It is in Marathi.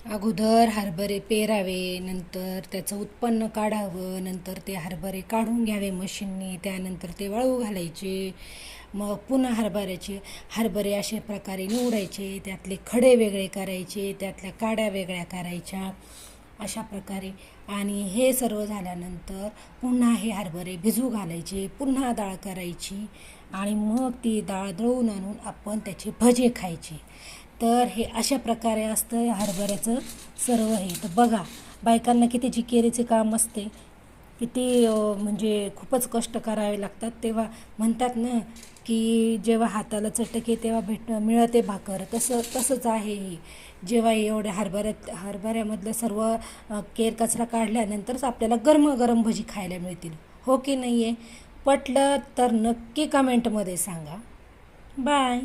अगोदर हरभरे पेरावे, नंतर त्याचं उत्पन्न काढावं, नंतर ते हरभरे काढून घ्यावे मशीनने, त्यानंतर ते वाळू घालायचे. मग पुन्हा हरभरे अशा प्रकारे निवडायचे, त्यातले खडे वेगळे करायचे, त्यातल्या काड्या वेगळ्या करायच्या अशा प्रकारे. आणि हे सर्व झाल्यानंतर पुन्हा हे हरभरे भिजू घालायचे, पुन्हा डाळ करायची आणि मग ती डाळ दळून आणून आपण त्याचे भजे खायचे. तर हे अशा प्रकारे असतं हरभऱ्याचं सर्व. हे तर बघा, बायकांना किती जिकिरीचे काम असते, किती म्हणजे खूपच कष्ट करावे लागतात. तेव्हा म्हणतात ना की जेव्हा हाताला चटके तेव्हा मिळते भाकर, तसंच आहे हे. जेव्हा एवढ्या हरभऱ्यामधलं सर्व केर कचरा काढल्यानंतरच आपल्याला गरम भजी खायला मिळतील, हो की नाही आहे? पटलं तर नक्की कमेंटमध्ये सांगा. बाय.